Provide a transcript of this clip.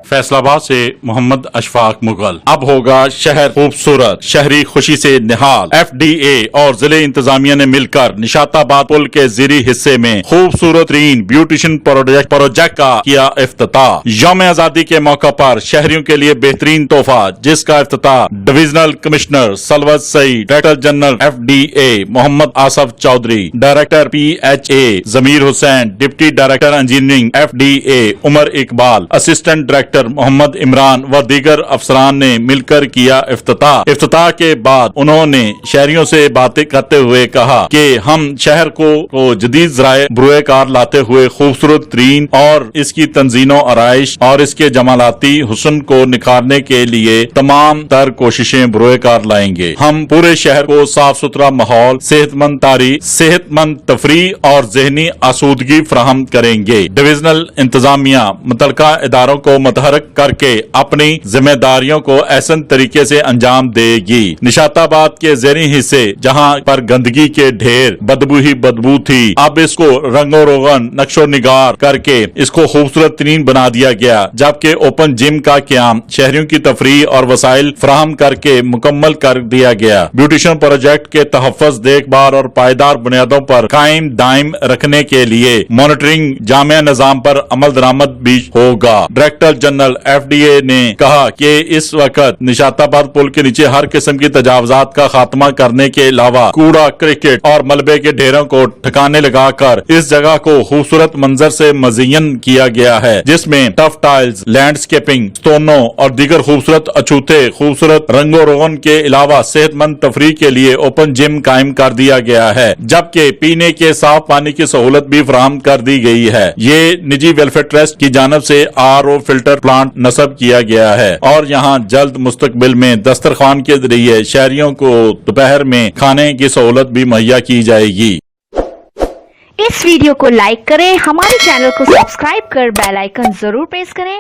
फैसलाबाद से मोहम्मद अशफाक मुगल। अब होगा शहर खूबसूरत, शहरी खुशी से निहाल। FDA और जिले इंतजामिया ने मिलकर निशाताबाद पुल के ज़ीरी हिस्से में खूबसूरत तरीन ब्यूटिशियन प्रोजेक्ट का किया इफ्तिताह। यौम आजादी के मौका पर शहरियों के लिए बेहतरीन तोहफा, जिसका इफ्तिताह divisional commissioner Salwat Saeed, director general FDA Muhammad Asaf Chaudhry, director PHA Zameer Hussain, deputy director engineering FDA Umar Iqbal, assistant director Muhammad Imran व दीगर अफसरान ने मिलकर किया इफ्तिताह। इफ्तिताह के बाद उन्होंने शहरियों से बातें करते हुए कहा कि हम शहर को जदीद ज़राए बरूएकार लाते हुए खूबसूरत तरीन और इसकी तंजीनो आराइश और इसके जमालाती हुस्न को निखारने के लिए तमाम तर कोशिशें बरूएकार लाएंगे। हम पूरे शहर को साफ सुथरा माहौल, सेहतमंद तफरी और जहनी आसूदगी फराहम करेंगे। डिविजनल इंतजामिया मुतलका इदारों को मुतहरक करके अपनी जिम्मेदारियों को ऐसन तरीके से अंजाम देगी। निशाताबाद के ज़ेरी हिस्से जहां पर गंदगी के ढेर, बदबू थी, अब इसको रंगो रोगन नक्शो निगार करके इसको खूबसूरत तरीन बना दिया गया। जबकि ओपन जिम का क्याम शहरियों की तफरी और वसाइल फराहम करके मुकम्मल कर दिया गया। ब्यूटिशियन प्रोजेक्ट के तहफ़्फ़ुज़, देखभाल और पायदार बुनियादों पर कायम दायम रखने के लिए मॉनिटरिंग जामिया निजाम पर अमल दरामद भी होगा। डायरेक्टर जनरल FDA ने कहा कि इस वक्त निशाताबाद पुल के नीचे हर किस्म की तजावजात का खात्मा करने के अलावा कूड़ा, क्रिकेट और मलबे के ढेरों को ठिकाने लगाकर इस जगह को खूबसूरत मंजर से मज़य्यन किया गया है, जिसमें टफ टाइल्स, लैंडस्केपिंग, स्टोनों और दीगर खूबसूरत अछूते, खूबसूरत रंगो रोगन के अलावा सेहतमंद तफरी के लिए ओपन जिम कायम कर दिया गया है, जबकि पीने के साफ पानी की सहूलत भी फराहम कर दी गई है। ये निजी वेलफेयर ट्रस्ट की जानब से RO फिल्टर प्लांट नस्ब किया गया है और यहाँ जल्द मुस्तकबिल में दस्तरखान के जरिए शहरियों को दोपहर में खाने की सहूलत भी मुहैया की जाएगी। इस वीडियो को लाइक करें, हमारे चैनल को सब्सक्राइब कर बेल आइकन जरूर प्रेस करें।